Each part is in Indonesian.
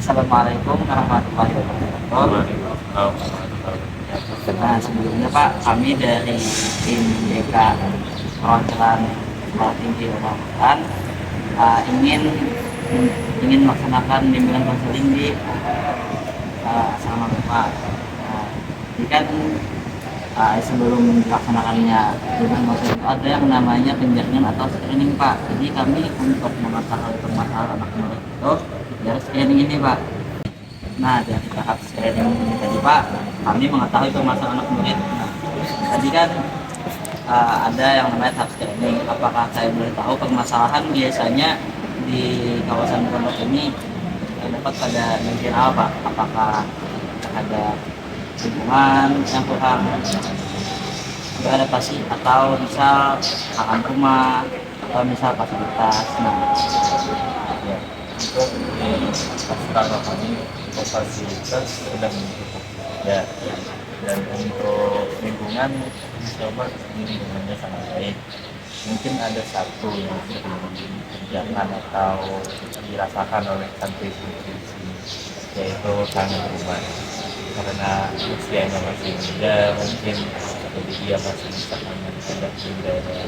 Assalamualaikum warahmatullahi wabarakatuh. Nah, sebelumnya Pak, kami dari tim DK Perwakilan Sekolah Tinggi Ramadan ingin melaksanakan bimbingan konseling di asrama Bapak. Jadi kan sebelum dilaksanakannya bimbingan konseling itu ada yang namanya penjaringan atau screening Pak. Jadi kami untuk mengetahui permasalahan anak murid itu dari screening ini Pak. Nah, dari tahap screening ini tadi Pak, kami mengetahui permasalahan anak murid. Nah, tadi kan ada yang namanya tahap screening. Apakah saya boleh tahu permasalahan biasanya di kawasan pondok ini dapat pada bagian apa Pak? Apakah ada lingkungan yang kurang beradaptasi atau misal akan rumah atau misal fasilitas? Nah, Ya, untuk di asrama kami untuk fasilitas sudah mencukupi ya, dan untuk lingkungan coba lingkungannya sangat baik. Mungkin ada satu yang sering dikerjakan atau dirasakan oleh santri-santri di sini, yaitu kangen rumah, karena usianya masih muda, mungkin jadi dia masih bisa kangen ada budaya.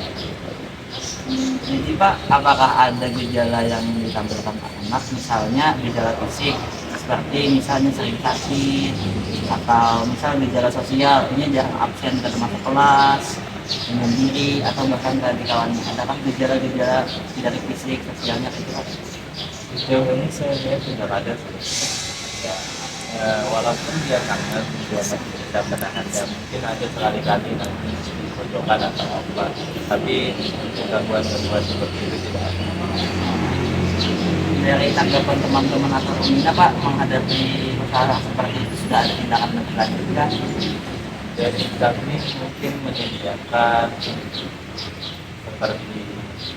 jadi Pak, apakah ada gejala yang ditampilkan anak, misalnya gejala fisik seperti misalnya sering sakit atau misal gejala sosial, ini jarang absen ke masuk kelas, menyendiri atau bahkan dari kawan, adakah gejala-gejala dari fisik sosialnya itu Pak? Sejauh ini saya lihat tidak ada sih. Ya, walaupun dia kangen, dia masih bisa menahannya. Mungkin ada sekali-kali nanti di pojokan atau apa, tapi gangguan-gangguan seperti itu tidak ada. Dari tanggapan teman-teman atau peminat Pak menghadapi masalah seperti itu, sudah ada tindakan lebih lanjut kan? Jadi kami mungkin menyediakan seperti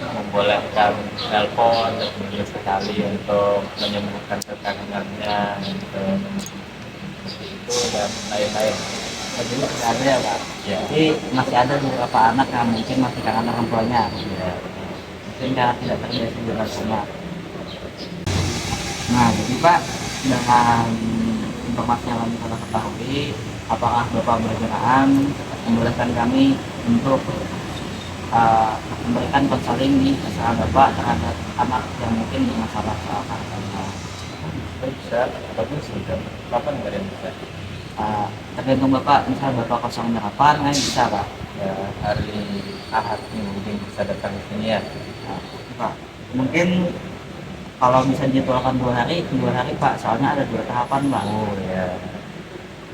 membolehkan telepon seminggu sekali untuk menyembuhkan kekangenannya gitu. Seperti itu dan lain-lain. Jadi masih ada ya Pak? Ya, Jadi masih ada beberapa anak yang mungkin masih kangen orang tuanya, ya. mungkin karena tidak terbiasa dengan rumah. Nah, jadi Pak, dengan informasi yang kami telah ketahui, apakah Bapak berkenan membolehkan kami untuk memberikan konseling di asrama Bapak terhadap anak yang mungkin bermasalah soal karakternya? Bisa, tapi sudah kapan nggak ada yang bisa? Tergantung Bapak, misal Bapak kosong kapan, bisa Pak. Ya, hari Ahad ini mungkin bisa datang ke sini ya. Nah, Pak, mungkin kalau bisa dijadwalkan 2 hari Pak, soalnya ada 2 tahapan Pak. Oh ya,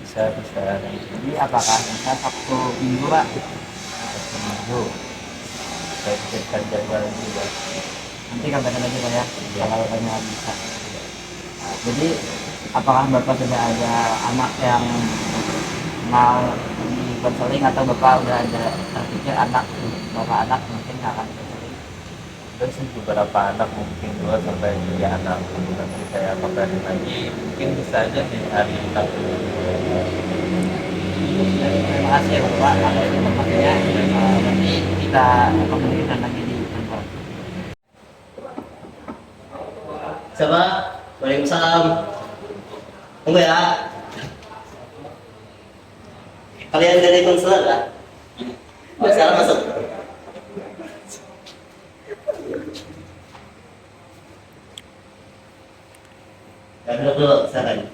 bisa. Jadi apakah bisa Sabtu Minggu Pak? Seminggu. Saya pikirkan jadwal juga. Nanti kabarkan aja Pak ya, Ya. kalau Bapak bisa. Nah, jadi apakah Bapak sudah ada anak yang mau di konseling atau Bapak udah ada terpikir Bapak anak mungkin akan konseling? Dan sih beberapa anak mungkin 2 sampai 3 anak. Nanti saya kabarin lagi. Mungkin bisa aja di hari Sabtu. Terima kasih ya Bapak atas informasinya. Nanti kita komunikasikan lagi di kantor. Siapa? Waalaikumsalam. Tunggu ya. Kalian dari konselor kan? Sekarang masuk. Ya, duduk dulu, silakan.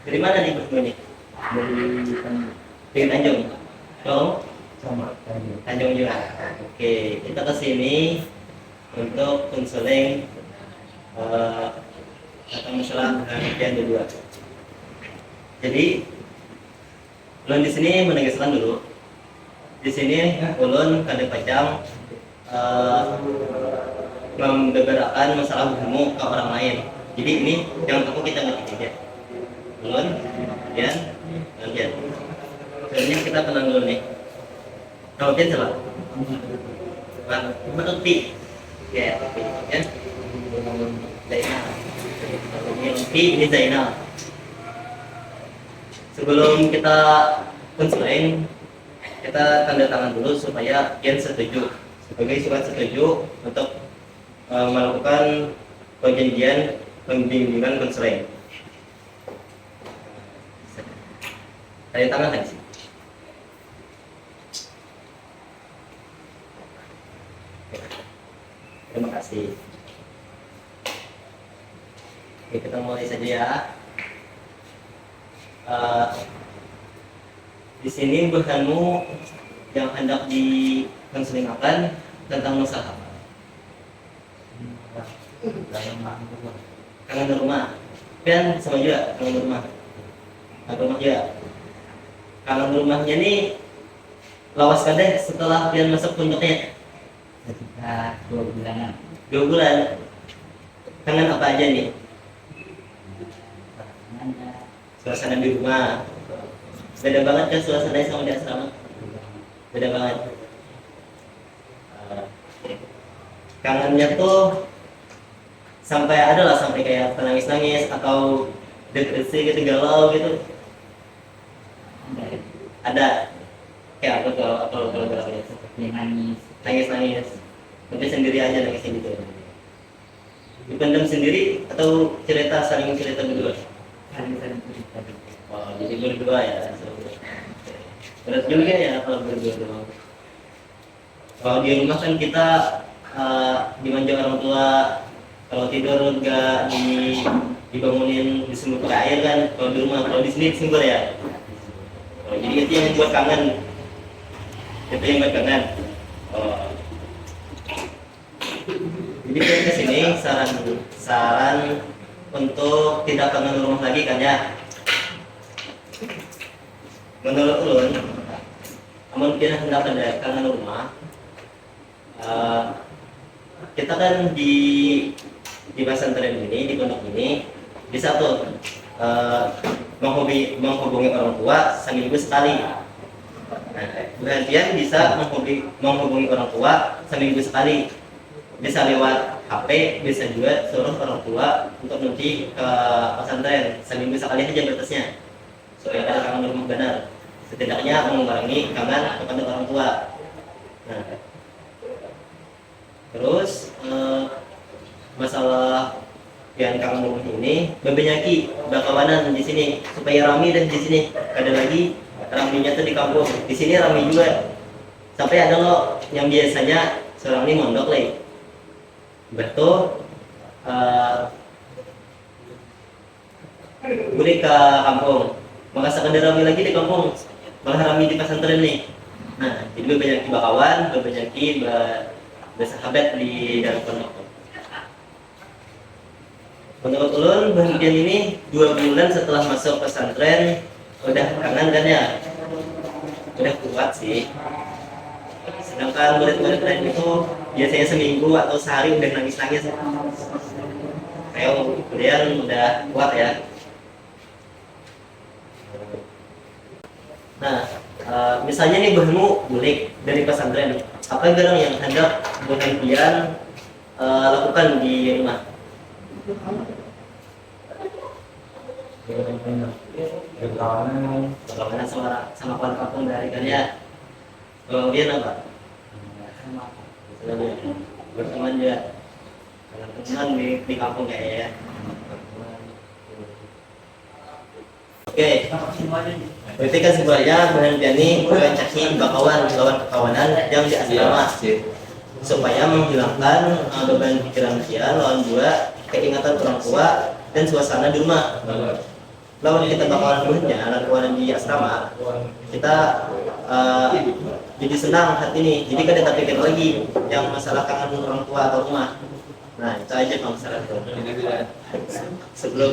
Dari mana nih bosmu ini? Dari Tanjung. Kamu? Sama Tanjung juga. Oke, kita kesini untuk konseling atau masalah pengertian kedua. Jadi, ulun di sini menegaskan dulu. Di sini ulun kada pacang membeberakan masalah hukum ke orang lain. Jadi ini jangan takut, kita ngerti aja. Ulun, ya, kalian. Sebenarnya kita tenang dulu nih. Kalau Pian siapa? Bang, betul Pi. Ya, Pi, ya. Zainal. Pi ini Zainal. Sebelum kita konseling, kita tanda tangan dulu supaya Pian setuju sebagai surat setuju untuk melakukan perjanjian pembimbingan konseling. Tanda tangan kan sih? Terima kasih. Oke, kita mulai saja ya. Di sini bahanmu yang hendak dikonselingakan tentang masalah apa? Kangen rumah. Pian sama juga kangen rumah. Rumah juga. Kangen rumahnya nih lawas kadeh setelah pian masuk puncaknya. Ketika 2 bulanan. 2 bulan. Kangen apa aja nih? Suasana di rumah. Beda banget kan suasananya sama di asrama? Beda banget. Kangennya tuh sampai ada lah, sampai kayak nangis-nangis atau depresi gitu, galau gitu. Ada. Kayak apa kalau galau ya? Seperti nangis. Nangis-nangis. Mungkin sendiri aja nangisnya gitu. Dipendam sendiri atau saling cerita berdua? Saling cerita. Oh, jadi berdua ya. Berat juga ya kalau berdua doang. Kalau di rumah kan kita dimanja orang tua, kalau tidur nggak dibangunin disembur pakai air kan. Kalau di rumah, kalau di sini disembur ya. Oh, jadi itu yang buat kangen. Itu yang buat kangen. Oh. Jadi kita kesini saran untuk tidak kangen rumah lagi kan ya. Menurut ulun, namun kita hendak ada kangen rumah. Kita kan di pesantren ini, di pondok ini bisa tuh menghubungi orang tua seminggu sekali. Nah, berarti bisa menghubungi orang tua seminggu sekali. Bisa lewat HP, bisa juga suruh orang tua untuk nanti ke pesantren seminggu sekali aja batasnya, supaya ada kangen rumah benar. Setidaknya mengurangi kangen kepada orang tua. Nah, terus masalah yang kangen rumah ini bebenyaki bakawanan di sini supaya rame dan di sini ada lagi ramenya tuh di kampung. Di sini rame juga. Sampai ada loh yang biasanya seorang ini mondok lagi. Betul. Boleh ke kampung. Maka ada rame lagi di kampung. Malah rame di pesantren nih. Nah, jadi bebenyaki bakawan, bebenyaki bersahabat di dalam pondok. Menurut ulun, bagian ini 2 bulan setelah masuk pesantren udah kangen kan ya, udah kuat sih. Sedangkan murid-murid lain itu biasanya seminggu atau sehari udah nangis-nangis. Kayak kalian udah kuat ya. Nah, misalnya nih bahanmu bulik dari pesantren, apa barang yang hendak kalian lakukan di rumah? Berkawanan sama kawan kampung dari kalian. Kalau kalian apa? Berteman juga. Teman di kampung kayaknya ya. Oke. Berarti kan sebenarnya bahan ini mencari bakawan lawan kekawanan yang di asrama supaya menghilangkan beban pikiran dia lawan dua keingatan orang tua dan suasana di rumah. Lawan kita bakawan buahnya kawanan di asrama, kita jadi senang hati ini. Jadi kan kita pikir lagi yang masalah kangen orang tua atau rumah. Nah itu aja kalau masalah itu. Sebelum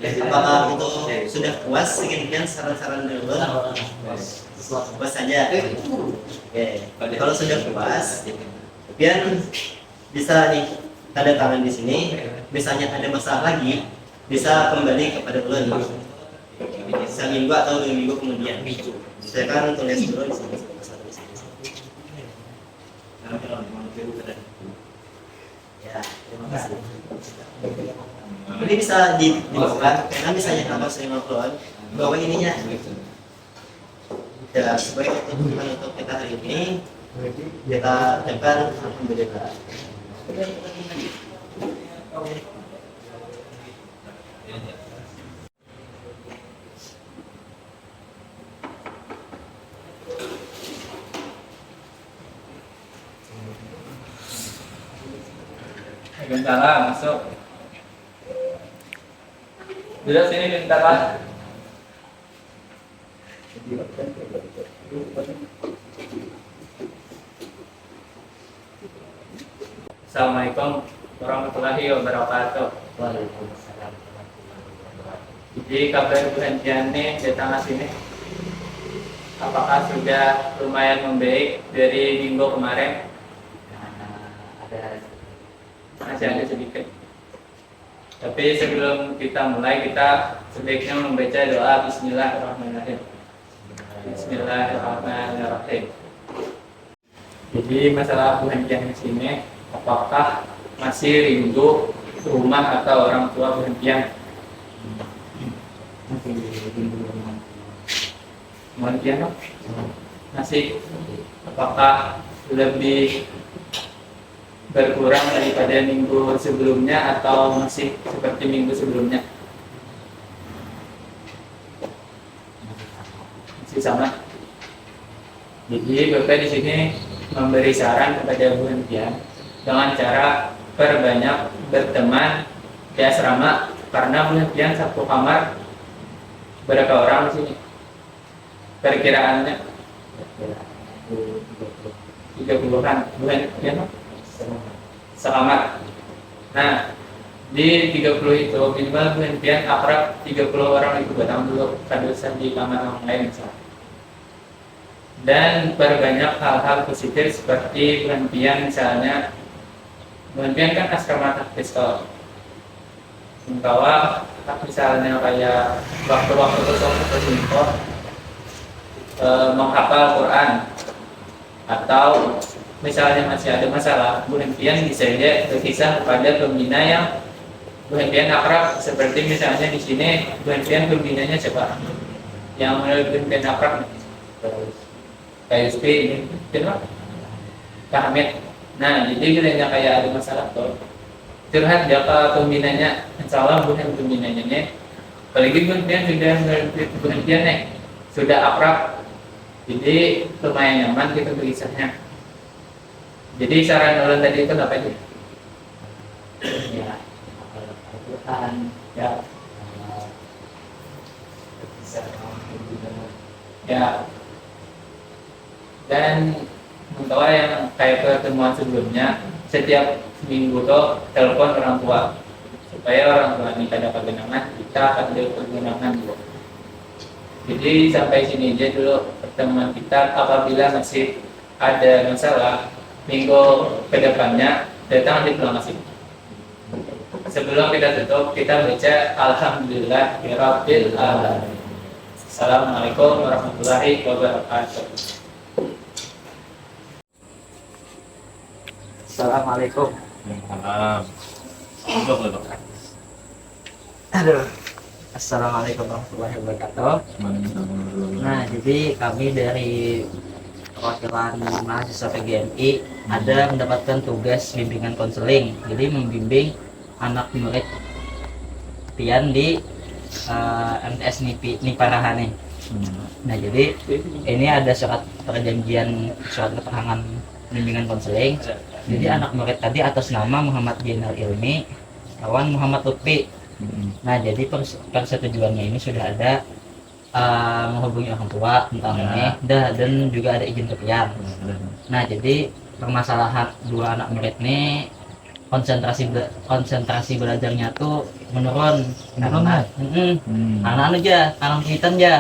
apakah itu sudah puas? Sekian saran-saran dulu. Puas saja. Oke. Kalau sudah puas, kemudian bisa nih tanda tangan di sini. Misalnya ada masalah lagi, bisa kembali kepada ulun. Seminggu atau 2 minggu kemudian. Saya kan tulis dulu di sini. Ya, terima kasih. Ini bisa dibuka, karena misalnya kalau saya ngobrol, bawa ininya. Ya, sebagai untuk kita hari ini, kita ucapkan alhamdulillah. Waalaikumsalam, masuk. Duduk sini bentar lah. Assalamualaikum warahmatullahi wabarakatuh. Waalaikumsalam. Jadi kabar penghentiannya datang ke sini. Apakah sudah lumayan membaik dari minggu kemarin? Ada Masih ada sedikit. Tapi sebelum kita mulai, kita sebaiknya membaca doa Bismillahirrahmanirrahim. Bismillahirrahmanirrahim. Jadi masalah penghentian di sini, apakah masih rindu rumah atau orang tua penghentian? masih rindu dengan Penghentian masih. Apakah lebih berkurang daripada minggu sebelumnya atau masih seperti minggu sebelumnya? Masih sama. Jadi Bapak di sini memberi saran kepada Bu Hentian dengan cara perbanyak berteman di asrama, karena Bu Hentian satu kamar berapa orang di sini? Perkiraannya 30-an Bu Hentian sekamar. Nah, di 30 itu minimal Bu Hentian akrab 30 orang itu batang dulu kadusan di kamar orang lain misalnya. Dan perbanyak hal-hal positif seperti Bu Hentian misalnya. Bu Hentian kan asrama taktis kalau membawa misalnya kayak waktu-waktu kosong atau simpel menghafal Quran, atau misalnya masih ada masalah, Bu Hentian bisa aja berkisah kepada pembina yang Bu Hentian akrab. Seperti misalnya di sini Bu Hentian pembinanya siapa? Yang menurut Bu Hentian akrab? Kayak SP ini, kenapa? Kak Hamid. Nah, jadi bilangnya kayak ada masalah tuh, curhat dia ke pembinanya. Insya Allah Bu Hentian pembinanya nih, apalagi Bu Hentian sudah menurut Bu Hentian nih sudah akrab, jadi lumayan nyaman gitu berkisahnya. Jadi saran ulun tadi itu apa aja? ya Al-Quran, Ya, bisa juga ya. Dan untuk yang kayak pertemuan sebelumnya, setiap minggu tuh telepon orang tua supaya orang tua ini dapat genangan, kita akan dapat genangan dulu. Jadi sampai sini aja dulu pertemuan kita. Apabila masih ada masalah, minggu kedepannya datang di pulang masing. Sebelum kita tutup, kita baca Alhamdulillah Rabbil Alamin. Assalamualaikum warahmatullahi wabarakatuh. Assalamualaikum. Salam. Aduh. Assalamualaikum warahmatullahi wabarakatuh. Nah, jadi kami dari perwakilan mahasiswa PGMI ada mendapatkan tugas bimbingan konseling. Jadi membimbing anak murid pian di MTS Nipa Rahane. Nah, jadi ini ada surat perjanjian, surat keterangan bimbingan konseling. Jadi anak murid tadi atas nama Muhammad Jenal Ilmi, kawan Muhammad Lutfi. Nah, jadi persetujuannya ini sudah ada menghubungi orang tua tentang ini, dan juga ada izin kepian. Nah, jadi permasalahan dua anak murid ini konsentrasi belajarnya tuh menurun karena anak aja kangen kegiatan aja.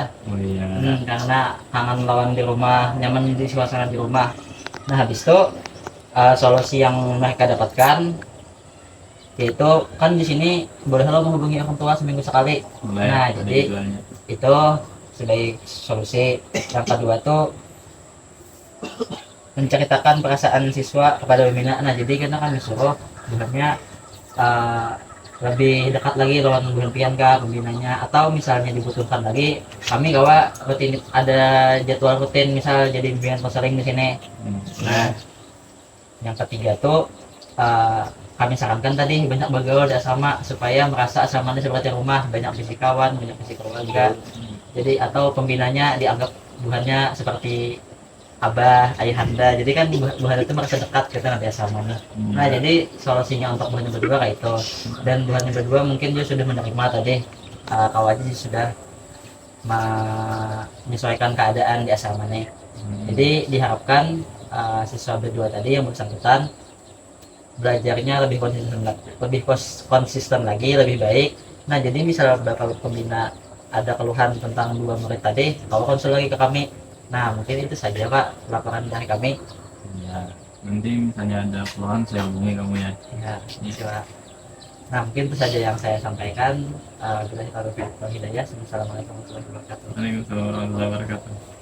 Karena kangen lawan di rumah, nyaman di suasana di rumah. Nah, habis itu solusi yang mereka dapatkan yaitu kan di sini boleh lo menghubungi orang tua seminggu sekali. Nah, jadi itu sebagai solusi. Yang kedua tuh menceritakan perasaan siswa kepada pembina. Nah, jadi kita kan disuruh sebenarnya lebih dekat lagi lawan pembinaan ke pembinanya, atau misalnya dibutuhkan lagi kami gawa rutin, ada jadwal rutin misal jadi pembinaan konseling di sini. Nah, yang ketiga tuh kami sarankan tadi banyak bergaul di asrama supaya merasa asramanya seperti rumah, banyak fisikawan, banyak fisik keluarga. Jadi atau pembinanya dianggap Tuhannya seperti abah, ayahanda. Jadi kan Tuhan itu merasa dekat kita nanti asramanya. Nah jadi solusinya untuk Tuhan yang berdua kayak itu. Dan Tuhan yang berdua mungkin dia sudah menerima tadi. Kau aja sih sudah menyesuaikan keadaan di asramanya. Jadi diharapkan siswa berdua tadi yang bersangkutan belajarnya lebih konsisten lagi, lebih baik. Nah jadi misal bapak pembina ada keluhan tentang dua murid tadi, kau konsul lagi ke kami. Nah mungkin itu saja pak laporan dari kami. Ya, nanti misalnya ada keluhan saya hubungi kamu ya. Ya, gitu pak. Nah mungkin itu saja yang saya sampaikan. Kita taruh hidayah. Assalamualaikum warahmatullahi wabarakatuh. Waalaikumsalam warahmatullahi wabarakatuh.